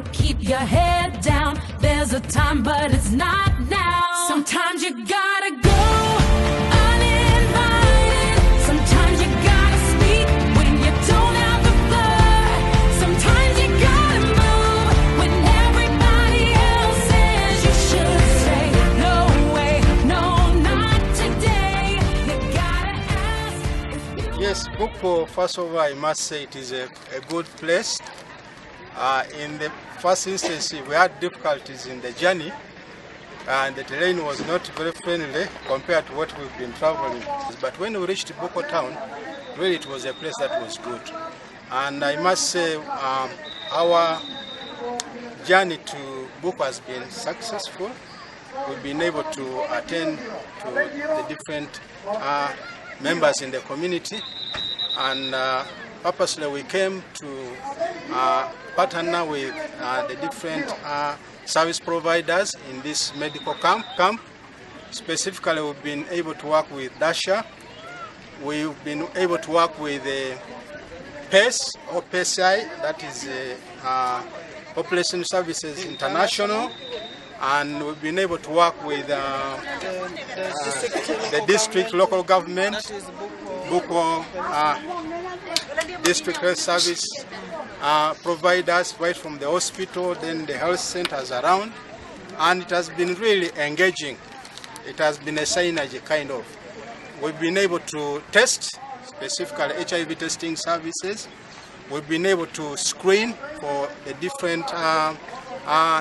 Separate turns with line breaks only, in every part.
to keep your head down. There's a time, but it's not now. Sometimes you gotta go uninvited. Sometimes you gotta speak when you don't have the floor. Sometimes you gotta move when everybody else says you should say, no way, no, not today. You gotta ask if you...
Yes, Bukwo, first of all, I must say it is a good place. In the first instance, we had difficulties in the journey, and the terrain was not very friendly compared to what we've been traveling. But when we reached Bukwo town, really it was a place that was good. And I must say our journey to Bukwo has been successful. We've been able to attend to the different members in the community, and purposely we came to partner with the different service providers in this medical camp. Specifically, we've been able to work with Dasha. We've been able to work with PES or PSI, that is Population Services International, and we've been able to work with the district local government, Bukwo district health service providers right from the hospital, then the health centers around, and it has been really engaging. It has been a synergy kind of. We've been able to test, specifically HIV testing services. We've been able to screen for the different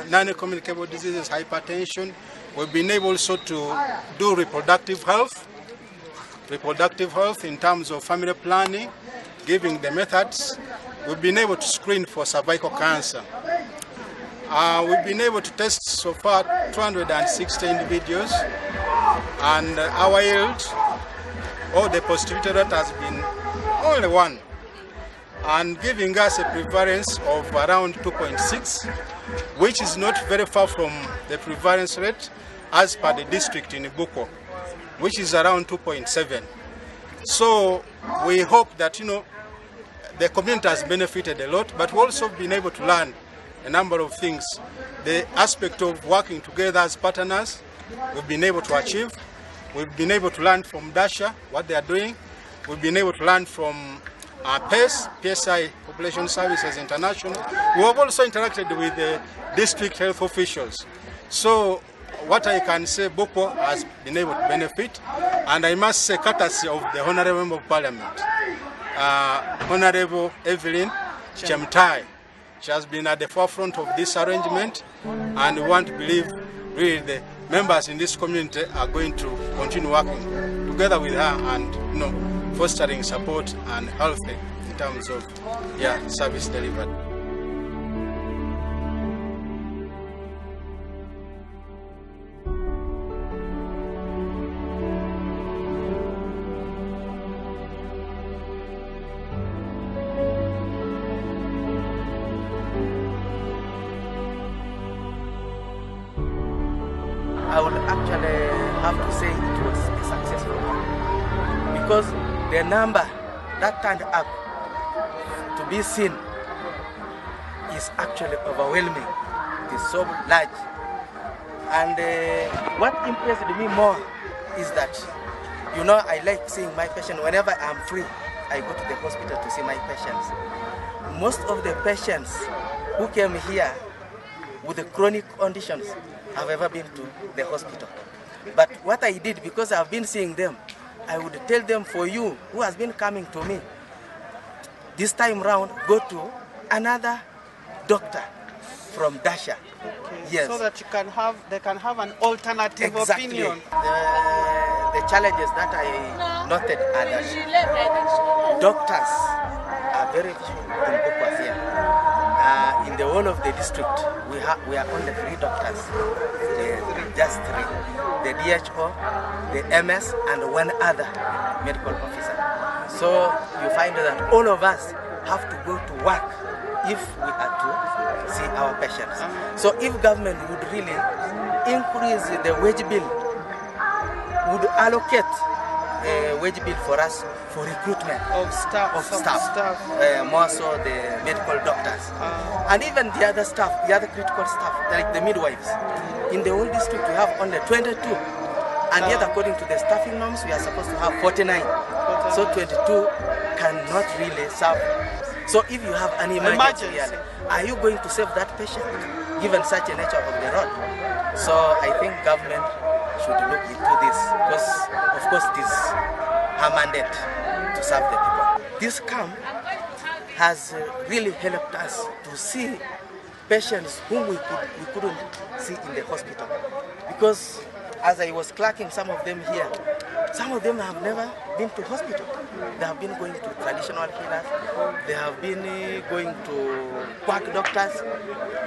non-communicable diseases, hypertension. We've been able also to do reproductive health in terms of family planning, giving the methods. We've been able to screen for cervical cancer. We've been able to test so far 260 individuals, and our yield, or the positivity rate, has been only 1, and giving us a prevalence of around 2.6, which is not very far from the prevalence rate as per the district in Bukwo, which is around 2.7. So we hope that, the community has benefited a lot, but we've also been able to learn a number of things. The aspect of working together as partners, we've been able to achieve. We've been able to learn from Dasha what they are doing. We've been able to learn from PES, PSI, Population Services International. We have also interacted with the district health officials. So what I can say, Bukwo has been able to benefit, and I must say courtesy of the Honorable Member of Parliament, Honorable Evelyn Chemtai. She has been at the forefront of this arrangement, and we want to believe really the members in this community are going to continue working together with her and fostering support and health in terms of service delivered.
I would actually have to say it was a successful one, because the number that turned up to be seen is actually overwhelming. It is so large, and what impressed me more is that, I like seeing my patient. Whenever I'm free, I go to the hospital to see my patients. Most of the patients who came here with the chronic conditions have ever been to the hospital. But what I did, because I've been seeing them, I would tell them, for you who has been coming to me, this time round, go to another doctor from Dasha.
Okay.
Yes.
So that they can have an alternative opinion.
The challenges that I noted are that doctors are very few in Bukwo here. In the whole of the district, we are only 3 doctors, just 3. The DHO, the MS, and 1 other medical officer. So you find that all of us have to go to work if we are to see our patients. So if government would really increase the wage bill, would allocate wage bill for us for recruitment
Of staff.
more so the medical doctors. And even the other staff, the other critical staff, like the midwives. In the whole district, we have only 22. And yet, according to the staffing norms, we are supposed to have 49. So 22 cannot really serve. So if you have an emergency, really, are you going to save that patient, given such a nature of the road? So I think government should look into this, because of course it is her mandate to serve the people. This camp has really helped us to see patients whom we couldn't see in the hospital. Because as I was clerking some of them here, some of them have never been to hospital. They have been going to traditional healers. They have been going to quack doctors.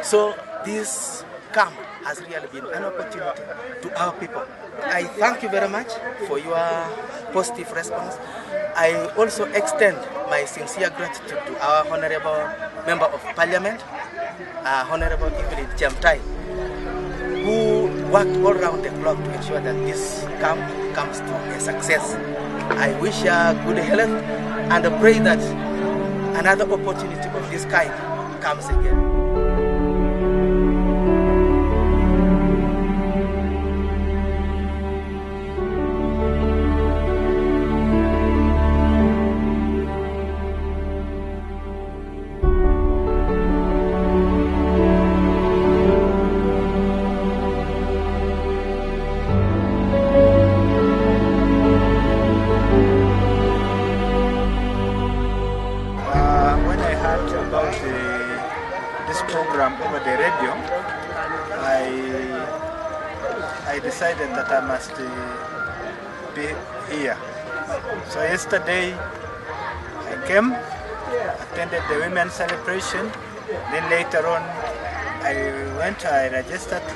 So this camp has really been an opportunity to our people. I thank you very much for your positive response. I also extend my sincere gratitude to our Honorable Member of Parliament, Honorable Evelyn Chamtai, who worked all around the clock to ensure that this camp comes to a success. I wish her good health and I pray that another opportunity of this kind comes again.
This program over the radio, I decided that I must be here. So yesterday I came, attended the women's celebration, then later on I registered.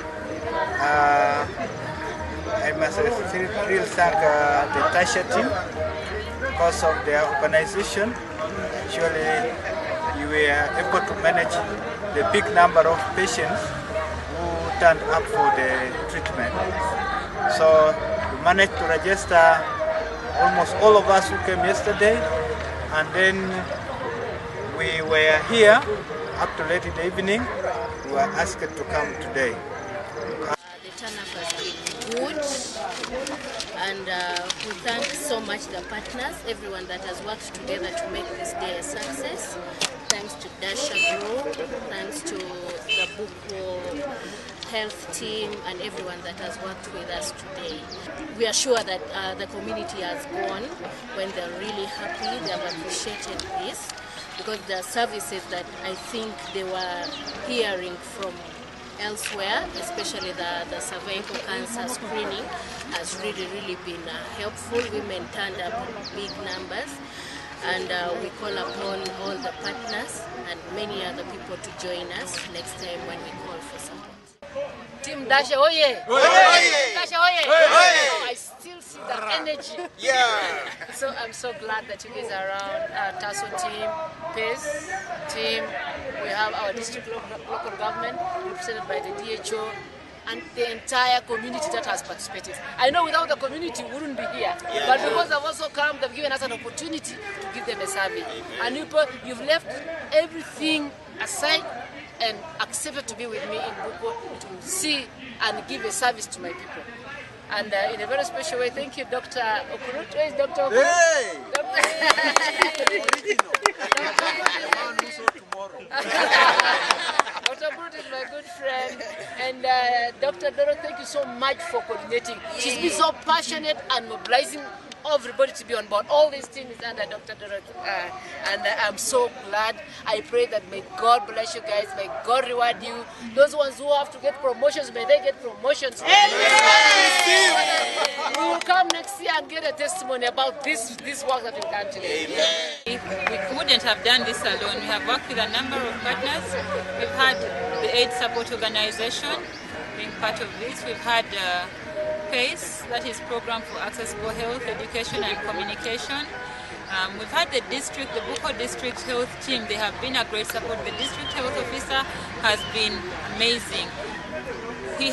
I must really thank the Dasha team because of their organization. Surely you were able to manage the big number of patients who turned up for the treatment. So we managed to register almost all of us who came yesterday, and then we were here up to late in the evening. We were asked to come today.
The turn-up has been good, and we thank so much the partners, everyone that has worked together to make this day a success. Thanks to Dasha Group, thanks to the Bukwo health team and everyone that has worked with us today. We are sure that the community has gone when they're really happy, they have appreciated this, because there are services that I think they were hearing from elsewhere, especially the cervical cancer screening has really been helpful. Women turned up in big numbers, and we call upon all the partners and many other people to join us next time when we call for support. Team Dasha, oye! Dasha, oye! I still see the energy.
Yeah.
So I'm so glad that you guys are around. TASO team, PACE team, we have our district local government represented by the DHO, and the entire community that has participated. I know without the community we wouldn't be here, but because they've also come, they've given us an opportunity to give them a service. And you've left everything aside and accepted to be with me in Bukwo to see and give a service to my people. And in a very special way, thank you, Dr. Okurut. Where is Dr. Okurut?
Hey!
Dr. Okurut is my good friend. And Dr. Doro, thank you so much for coordinating. She's been so passionate and mobilizing everybody to be on board. All these things is under Dr. Doro. And I'm so glad. I pray that may God bless you guys. May God reward you. Those ones who have to get promotions, may they get promotions. We will come next year and get a testimony about this work that we've done today.
We wouldn't have done this alone. We have worked with a number of partners. We've had the AIDS Support Organization being part of this. We've had PACE, that is Program for Accessible Health, Education and Communication. We've had the district, the Bukwo District Health Team. They have been a great support. The District Health Officer has been amazing. he's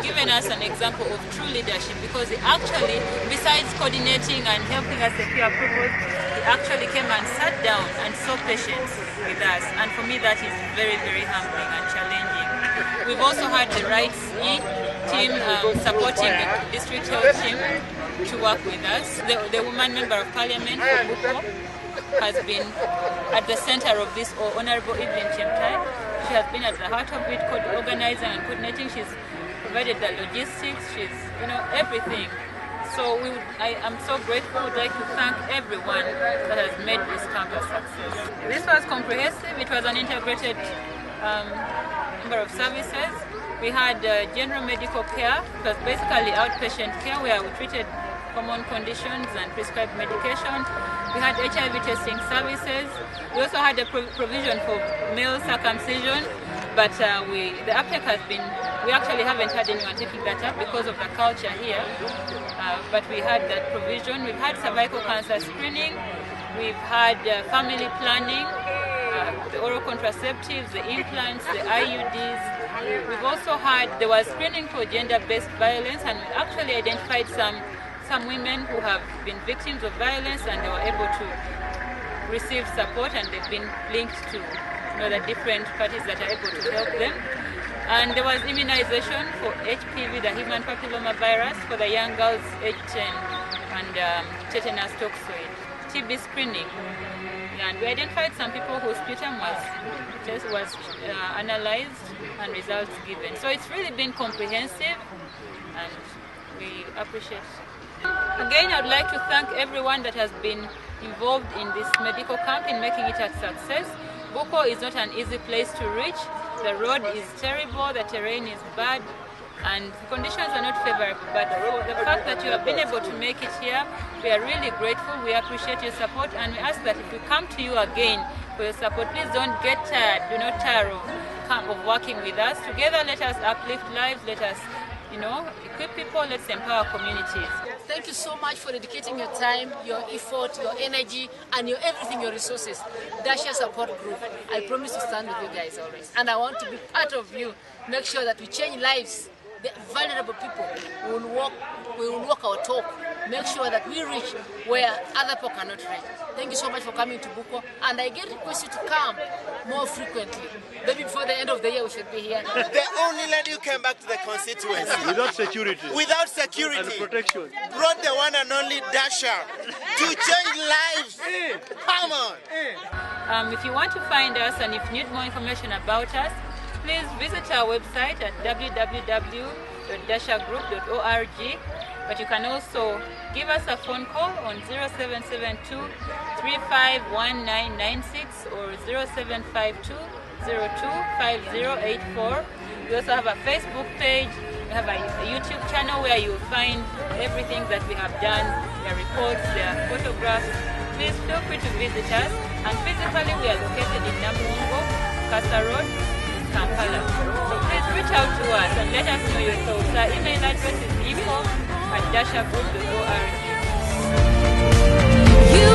given us an example of true leadership, because he actually, besides coordinating and helping us secure approvals, he actually came and sat down and saw patients with us. And for me, that is very, very humbling and challenging. We've also had the RHITES-E team supporting the district health team to work with us. The woman member of parliament for Bukwo has been at the center of this Honorable Evelyn Chemtai. She has been at the heart of it, organizing and coordinating. She's provided the logistics, she's, everything. So I am so grateful. Would like to thank everyone that has made this camp a success. This was comprehensive. It was an integrated number of services. We had general medical care. It was basically outpatient care where we treated common conditions and prescribed medication. We had HIV testing services. We also had a provision for male circumcision, but the uptake has been, we actually haven't had anyone taking that up because of the culture here, but we had that provision. We've had cervical cancer screening. We've had family planning, the oral contraceptives, the implants, the IUDs. We've also had, there was screening for gender-based violence, and we actually identified some women who have been victims of violence, and they were able to receive support, and they've been linked to the different parties that are able to help them. And there was immunization for HPV, the human papilloma virus, for the young girls aged 10, and tetanus toxoid, TB screening. And we identified some people whose sputum was analyzed and results given. So it's really been comprehensive, and we appreciate it. Again, I'd like to thank everyone that has been involved in this medical camp in making it a success. Bukwo is not an easy place to reach. The road is terrible, the terrain is bad, and the conditions are not favorable. But for the fact that you have been able to make it here, we are really grateful. We appreciate your support, and we ask that if we come to you again for your support, please don't get tired, do not tire of working with us. Together, let us uplift lives, let us equip people, let's empower communities.
Thank you so much for dedicating your time, your effort, your energy, and your everything, your resources. Dasha support group. I promise to stand with you guys always. And I want to be part of you. Make sure that we change lives. The vulnerable people, we will walk our talk. Make sure that we reach where other people cannot reach. Thank you so much for coming to Bukwo. And I get requested to come more frequently. Maybe before the end of the year we should be here.
They only let you come back to the constituency.
Without security.
Without security.
And protection.
Brought the one and only Dasha to change lives. Come on.
If you want to find us and if you need more information about us, please visit our website at www.dashagroup.org. But you can also give us a phone call on 0772 351996 or 0752 025084. We also have a Facebook page. We have a YouTube channel where you will find everything that we have done, their reports, their photographs. Please feel free to visit us. And physically we are located in Namungo, Kasa Road, Kampala. So please reach out to us and let us know your thoughts. Our email address is info@dashagroup.org.